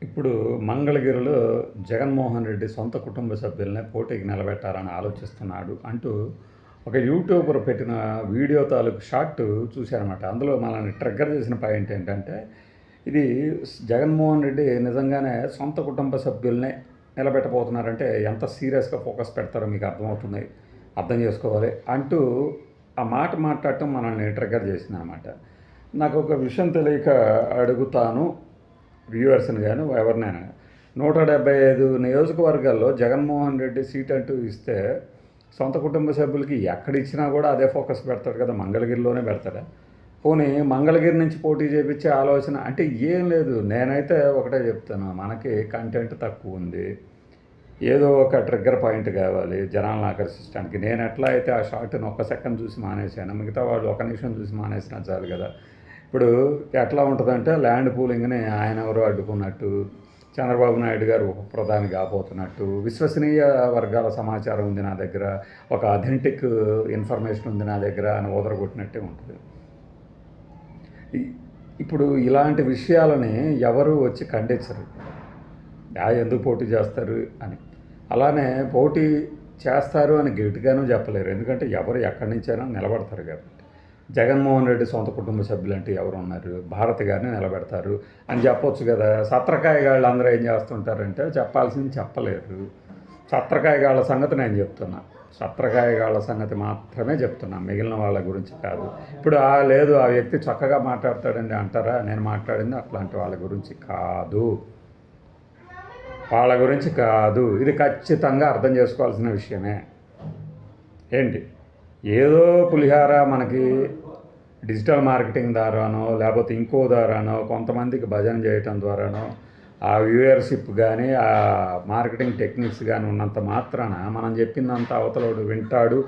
ఇప్పుడు మంగళగిరిలో జగన్మోహన్ రెడ్డి సొంత కుటుంబ సభ్యులనే పోటీకి నిలబెట్టాలని ఆలోచిస్తున్నాడు అంటూ ఒక యూట్యూబర్ పెట్టిన వీడియో తాలూకు షార్ట్ చూశారన్నమాట. అందులో మనల్ని ట్రిగ్గర్ చేసిన పాయింట్ ఏంటంటే, ఇది జగన్మోహన్ రెడ్డి నిజంగానే సొంత కుటుంబ సభ్యులనే నిలబెట్టబోతున్నారంటే ఎంత సీరియస్గా ఫోకస్ పెడతారో మీకు అర్థమవుతుంది, అర్థం చేసుకోవాలి అంటూ ఆ మాట మాట్లాడటం మనల్ని ట్రిగ్గర్ చేసిందనమాట. నాకు ఒక విషయం తెలియక అడుగుతాను వ్యూవర్స్ని కానీ ఎవరినైనా. 175 నియోజకవర్గాల్లో జగన్మోహన్ రెడ్డి సీట్ అంటూ ఇస్తే సొంత కుటుంబ సభ్యులకి ఎక్కడిచ్చినా కూడా అదే ఫోకస్ పెడతాడు కదా, మంగళగిరిలోనే పెడతాడా? పోనీ మంగళగిరి నుంచి పోటీ చేయించే ఆలోచన అంటే ఏం లేదు. నేనైతే ఒకటే చెప్తాను, మనకి కంటెంట్ తక్కువ ఉంది, ఏదో ఒక ట్రిగ్గర్ పాయింట్ కావాలి జనాలను ఆకర్షించడానికి. నేను ఎట్లా అయితే ఆ షార్ట్ని ఒక్క సెకండ్ చూసి మానేశాను, మిగతా వాళ్ళు ఒక నిమిషం చూసి మానేసినా చాలు కదా. ఇప్పుడు ఎట్లా ఉంటుందంటే, ల్యాండ్ పూలింగ్ని ఆయన ఎవరో అడ్డుకున్నట్టు, చంద్రబాబు నాయుడు గారు ఉప ప్రధాని కాబోతున్నట్టు, విశ్వసనీయ వర్గాల సమాచారం ఉంది నా దగ్గర, ఒక అథెంటిక్ ఇన్ఫర్మేషన్ ఉంది నా దగ్గర అని ఓదరగొట్టినట్టే ఉంటుంది. ఇప్పుడు ఇలాంటి విషయాలని ఎవరు వచ్చి ఖండించరు, ఎందుకు పోటీ చేస్తారు అని. అలానే పోటీ చేస్తారు అని గట్టిగానూ చెప్పలేరు, ఎందుకంటే ఎవరు ఎక్కడి నుంచైనా నిలబడతారు కాబట్టి. జగన్మోహన్ రెడ్డి సొంత కుటుంబ సభ్యులు అంటే ఎవరు ఉన్నారు, భారతి గారిని నిలబెడతారు అని చెప్పొచ్చు కదా. సత్రకాయగాళ్ళు అందరూ ఏం చేస్తుంటారంటే, చెప్పాల్సింది చెప్పలేరు. సత్రకాయగాళ్ళ సంగతి నేను చెప్తున్నా, సత్రకాయగాళ్ళ సంగతి మాత్రమే చెప్తున్నా, మిగిలిన వాళ్ళ గురించి కాదు. ఇప్పుడు లేదు ఆ వ్యక్తి చక్కగా మాట్లాడతాడండి అంటారా, నేను మాట్లాడింది అట్లాంటి వాళ్ళ గురించి కాదు, వాళ్ళ గురించి కాదు. ఇది ఖచ్చితంగా అర్థం చేసుకోవాల్సిన విషయమే. ఏంటి, ఏదో పులిహార మనకి డిజిటల్ మార్కెటింగ్ ద్వారానో లేకపోతే ఇంకో ద్వారానో కొంతమందికి భజన చేయటం ద్వారానో ఆ వ్యూయర్షిప్ కానీ ఆ మార్కెటింగ్ టెక్నిక్స్ కానీ ఉన్నంత మాత్రాన మనం చెప్పిందంత అవతలోడు వింటాడు,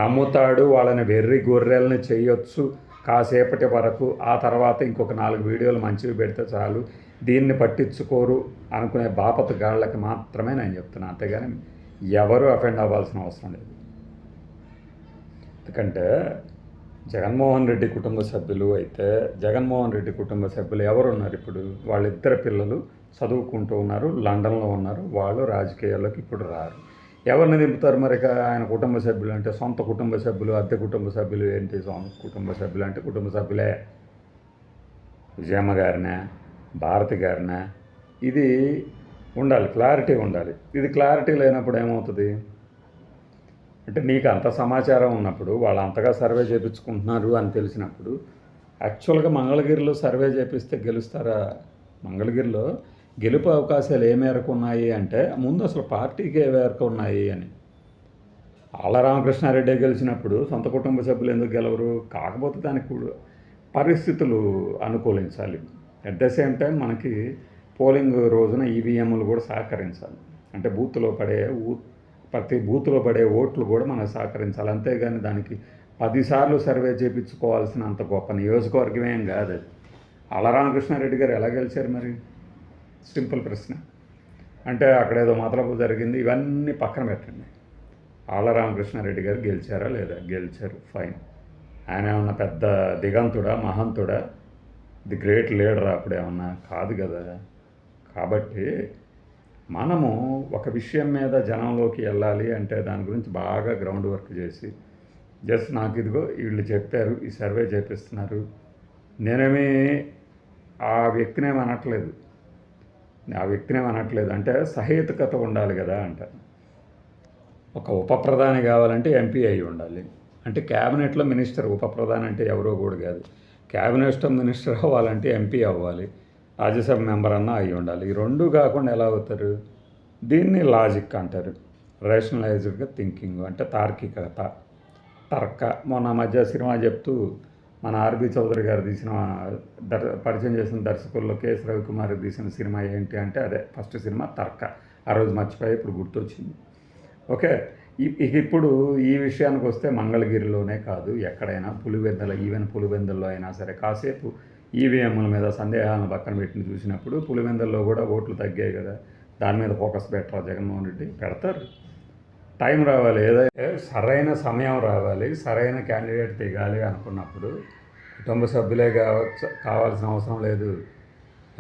నమ్ముతాడు, వాళ్ళని వెర్రి గొర్రెల్ని చేయొచ్చు కాసేపటి వరకు. ఆ తర్వాత ఇంకొక 4 వీడియోలు మంచివి పెడితే చాలు, దీన్ని పట్టించుకోరు అనుకునే బాపతు గాళ్ళకి మాత్రమే నేను చెప్తున్నాను, అంతేగాని ఎవరు అఫెండ్ అవ్వాల్సిన అవసరం లేదు. ఎందుకంటే జగన్మోహన్ రెడ్డి కుటుంబ సభ్యులు అయితే, జగన్మోహన్ రెడ్డి కుటుంబ సభ్యులు ఎవరు ఉన్నారు ఇప్పుడు? వాళ్ళిద్దరు పిల్లలు చదువుకుంటూ ఉన్నారు, లండన్లో ఉన్నారు, వాళ్ళు రాజకీయాల్లోకి ఇప్పుడు రారు. ఎవరిని నింపుతారు మరి? ఆయన కుటుంబ సభ్యులు అంటే సొంత కుటుంబ సభ్యులు, అద్దె కుటుంబ సభ్యులు ఏంటి? సొంత కుటుంబ సభ్యులు అంటే కుటుంబ సభ్యులే. విజయమ్మ గారినా, భారతి గారినా, ఇది ఉండాలి, క్లారిటీ ఉండాలి. ఇది క్లారిటీ లేనప్పుడు ఏమవుతుంది అంటే, నీకు అంత సమాచారం ఉన్నప్పుడు, వాళ్ళు అంతగా సర్వే చేయించుకుంటున్నారు అని తెలిసినప్పుడు, యాక్చువల్గా మంగళగిరిలో సర్వే చేపిస్తే గెలుస్తారా? మంగళగిరిలో గెలుపు అవకాశాలు ఏ మేరకు ఉన్నాయి అంటే, ముందు అసలు పార్టీకి ఏ మేరకు ఉన్నాయి అని. ఆళ్ళ రామకృష్ణారెడ్డి గెలిచినప్పుడు సొంత కుటుంబ సభ్యులు ఎందుకు గెలవరు? కాకపోతే దానికి కూడా పరిస్థితులు అనుకూలించాలి. అట్ ద సేమ్ టైం మనకి పోలింగ్ రోజున ఈవీఎంలు కూడా సహకరించాలి. అంటే ప్రతి బూత్లో పడే ఓట్లు కూడా మనకు సహకరించాలి. అంతేగాని దానికి 10 సార్లు సర్వే చేయించుకోవాల్సినంత గొప్ప నియోజకవర్గమేం కాదు అది. ఆళ్ళ రామకృష్ణారెడ్డి గారు ఎలా గెలిచారు మరి? సింపుల్ ప్రశ్న. అంటే అక్కడేదో మతలబు జరిగింది, ఇవన్నీ పక్కన పెట్టండి. ఆళ్ళ రామకృష్ణారెడ్డి గారు గెలిచారా లేదా? గెలిచారు, ఫైన్. ఆయన ఏమన్నా పెద్ద దిగంతుడా, మహంతుడా, ది గ్రేట్ లీడర్ అప్పుడేమన్నా? కాదు కదా. కాబట్టి మనము ఒక విషయం మీద జనంలోకి వెళ్ళాలి అంటే దాని గురించి బాగా గ్రౌండ్ వర్క్ చేసి, జస్ట్ నాకు ఇదిగో వీళ్ళు చెప్పారు, ఈ సర్వే చేపిస్తున్నారు, నేనేమి ఆ వ్యక్తినేమి అనట్లేదు, అంటే సహేతుకత ఉండాలి కదా అంటారు. ఒక ఉప ప్రధాని కావాలంటే ఎంపీ అయి ఉండాలి. అంటే క్యాబినెట్లో మినిస్టర్, ఉప ప్రధాని అంటే ఎవరో కూడా కాదు. క్యాబినెట్ మినిస్టర్ అవ్వాలంటే ఎంపీ అవ్వాలి, రాజ్యసభ మెంబర్ అన్నా అయి ఉండాలి. ఈ రెండు కాకుండా ఎలా అవుతారు? దీన్ని లాజిక్ అంటారు, రేషనలైజ్డ్గా థింకింగ్ అంటే తార్కికత, మొన్న మధ్య సినిమా చెప్తూ మన ఆర్బి చౌదరి గారు పరిచయం చేసిన దర్శకుల్లో కేఎస్ రవికుమార్ తీసిన సినిమా ఏంటి అంటే అదే ఫస్ట్ సినిమా తర్క. ఆ రోజు మర్చిపోయి ఇప్పుడు గుర్తొచ్చింది. ఓకే, ఇప్పుడు ఈ విషయానికి వస్తే మంగళగిరిలోనే కాదు, ఎక్కడైనా ఈవెన్ పులివెందుల్లో అయినా సరే కాసేపు ఈవీఎంల మీద సందేహాలను పక్కన పెట్టిన చూసినప్పుడు పులివెందుల్లో కూడా ఓట్లు తగ్గాయి కదా, దాని మీద ఫోకస్ పెట్టరా జగన్మోహన్ రెడ్డి? పెడతారు. టైం రావాలి, ఏదైతే సరైన సమయం రావాలి, సరైన క్యాండిడేట్ దిగాలి అనుకున్నప్పుడు కుటుంబ సభ్యులే కావాల్సిన అవసరం లేదు,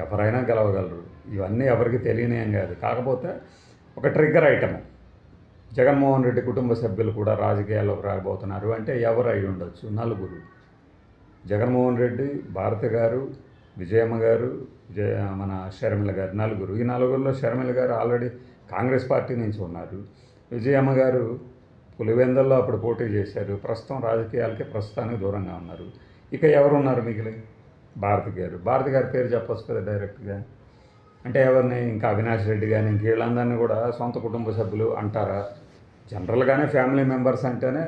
ఎవరైనా గెలవగలరు. ఇవన్నీ ఎవరికి తెలియనేం కాదు. కాకపోతే ఒక ట్రిగ్గర్ ఐటమ్, జగన్మోహన్ రెడ్డి కుటుంబ సభ్యులు కూడా రాజకీయాల్లోకి రాబోతున్నారు అంటే ఎవరు అయి ఉండొచ్చు? నలుగురు. జగన్మోహన్ రెడ్డి, భారతి గారు, విజయమ్మ గారు, మన షర్మిల గారు, నలుగురు. ఈ నలుగురిలో షర్మిల గారు ఆల్రెడీ కాంగ్రెస్ పార్టీ నుంచి ఉన్నారు. విజయమ్మ గారు పులివెందుల్లో అప్పుడు పోటీ చేశారు. ప్రస్తుతం రాజకీయాలకి ప్రస్తుతానికి దూరంగా ఉన్నారు. ఇక ఎవరున్నారు మిగిలి? భారతి గారు. భారతి గారి పేరు చెప్పొచ్చు కదా డైరెక్ట్గా. అంటే ఎవరిని? ఇంకా అవినాష్ రెడ్డి కానీ ఇంక వీళ్ళందరినీ కూడా సొంత కుటుంబ సభ్యులు అంటారా? జనరల్గానే ఫ్యామిలీ మెంబర్స్ అంటేనే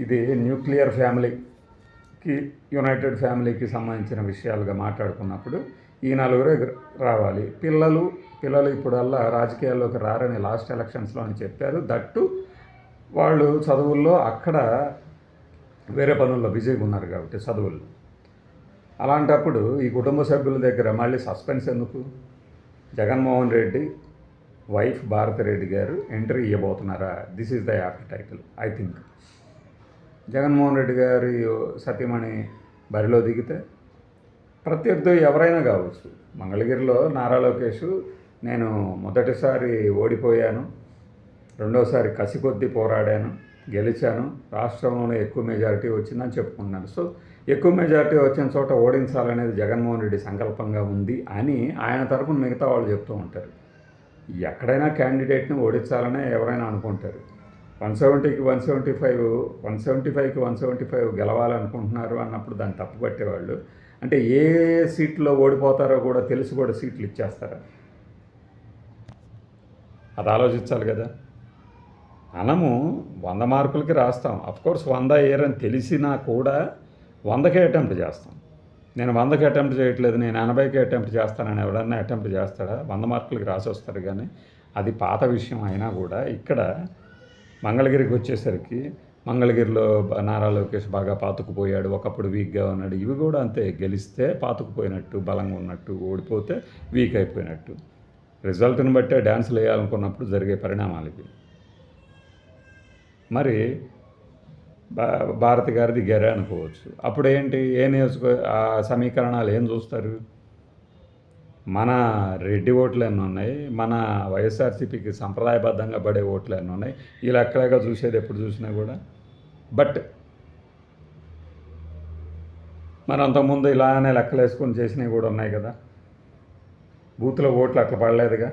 ఇది న్యూక్లియర్ ఫ్యామిలీకి, యునైటెడ్ ఫ్యామిలీకి సంబంధించిన విషయాలుగా మాట్లాడుకున్నప్పుడు ఈ నలుగురే రావాలి. పిల్లలు ఇప్పుడల్లా రాజకీయాల్లోకి రారని లాస్ట్ ఎలక్షన్స్లోని చెప్పారు. దట్టు వాళ్ళు చదువుల్లో అక్కడ వేరే పనుల్లో బిజీగా ఉన్నారు కాబట్టి చదువుల్లో. అలాంటప్పుడు ఈ కుటుంబ సభ్యుల దగ్గర మళ్ళీ సస్పెన్స్ ఎందుకు? జగన్మోహన్ రెడ్డి వైఫ్ భారతిరెడ్డి గారు entry ఇవ్వబోతున్నారా? This is the apt title I think. Jaganmohan Reddy గారి సతీమణి బరిలో దిగితే ప్రత్యర్థి ఎవరైనా కావచ్చు. మంగళగిరిలో నారా లోకేష్ నేను మొదటిసారి ఓడిపోయాను, రెండోసారి కసి కొద్దీ పోరాడాను, గెలిచాను, రాష్ట్రంలోనే ఎక్కువ మెజారిటీ వచ్చిందని చెప్పుకున్నాను. సో ఎక్కువ మెజారిటీ వచ్చిన చోట ఓడించాలనేది జగన్మోహన్ రెడ్డి సంకల్పంగా ఉంది అని ఆయన తరపున మిగతా వాళ్ళు చెప్తూ ఉంటారు. ఎక్కడైనా క్యాండిడేట్ని ఓడించాలనే ఎవరైనా అనుకుంటారు. 170కి 175, 175కి 175 గెలవాలనుకుంటున్నారు అన్నప్పుడు దాన్ని తప్పు పట్టేవాళ్ళు. అంటే ఏ సీట్లో ఓడిపోతారో కూడా తెలిసి కూడా సీట్లు ఇచ్చేస్తారా? అది ఆలోచించాలి కదా. మనము 100 మార్కులకి రాస్తాం. అఫ్కోర్స్ 100 ఏరని తెలిసినా కూడా 100కే అటెంప్ట్ చేస్తాం. నేను 100కి అటెంప్ట్ చేయట్లేదు, నేను 80కి అటెంప్ట్ చేస్తానని ఎవడన్నా అటెంప్ట్ చేస్తాడా? 100 మార్కులకి రాసి వస్తారు. కానీ అది పాత విషయం అయినా కూడా ఇక్కడ మంగళగిరికి వచ్చేసరికి మంగళగిరిలో నారా లోకేష్ బాగా పాతుకుపోయాడు, ఒకప్పుడు వీక్గా ఉన్నాడు. ఇవి కూడా అంతే, గెలిస్తే పాతుకుపోయినట్టు, బలంగా ఉన్నట్టు, ఓడిపోతే వీక్ అయిపోయినట్టు. రిజల్ట్ని బట్టే డ్యాన్సులు వేయాలనుకున్నప్పుడు జరిగే పరిణామాలు ఇవి. మరి భారతి గారిది దిగారే అనుకోవచ్చు. అప్పుడు ఏంటి? ఆ సమీకరణాలు ఏం చూస్తారు? మన రెడ్డి ఓట్లు ఎన్ని ఉన్నాయి, మన వైఎస్ఆర్సీపీకి సంప్రదాయబద్ధంగా పడే ఓట్లు ఎన్ని ఉన్నాయి, ఈ లెక్కలుగా చూసేది ఎప్పుడు చూసినా కూడా. బట్ మరి అంతకుముందు ఇలానే లెక్కలు వేసుకొని చేసినవి కూడా ఉన్నాయి కదా. బూత్లో ఓట్లు అట్లా పడలేదుగా.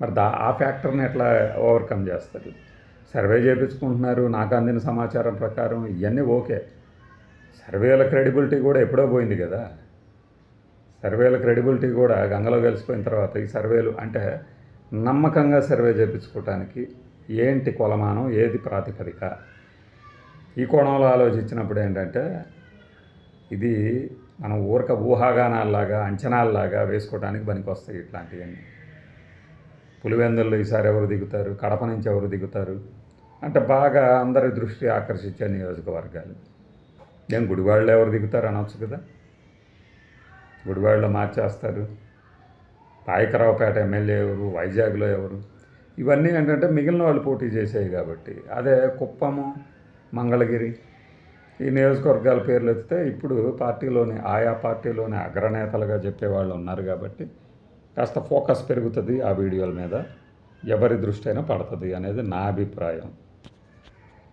మరి ఆ ఫ్యాక్టర్ని ఎట్లా ఓవర్కమ్ చేస్తారు? సర్వే చేయించుకుంటున్నారు, నాకు అందిన సమాచారం ప్రకారం ఇవన్నీ ఓకే. సర్వేల క్రెడిబిలిటీ కూడా ఎప్పుడో పోయింది కదా. సర్వేల క్రెడిబిలిటీ కూడా గంగలో కలిసిపోయిన తర్వాత ఈ సర్వేలు అంటే నమ్మకంగా సర్వే చేయించుకోవటానికి ఏంటి కొలమానం, ఏది ప్రాతిపదిక? ఈ కోణంలో ఆలోచించినప్పుడు ఏంటంటే ఇది మనం ఊహాగానాల్లాగా, అంచనాల్లాగా వేసుకోవడానికి పనికి వస్తాయి ఇట్లాంటివన్నీ. పులివెందుల్లో ఈసారి ఎవరు దిగుతారు, కడప నుంచి ఎవరు దిగుతారు అంటే బాగా అందరి దృష్టి ఆకర్షించే నియోజకవర్గాలు. ఏం గుడివాడలో ఎవరు దిగుతారు అనొచ్చు కదా. గుడివాడలో మార్చేస్తారు. పాయకరావుపేట ఎమ్మెల్యే ఎవరు, వైజాగ్లో ఎవరు, ఇవన్నీ ఏంటంటే మిగిలిన వాళ్ళు పోటీ చేసేవి కాబట్టి. అదే కుప్పము, మంగళగిరి ఈ నియోజకవర్గాల పేర్లు ఎత్తితే ఇప్పుడు ఆయా పార్టీలోని అగ్రనేతలుగా చెప్పేవాళ్ళు ఉన్నారు కాబట్టి కాస్త ఫోకస్ పెరుగుతుంది ఆ వీడియోల మీద, ఎవరి దృష్టి అయినా పడుతుంది అనేది నా అభిప్రాయం.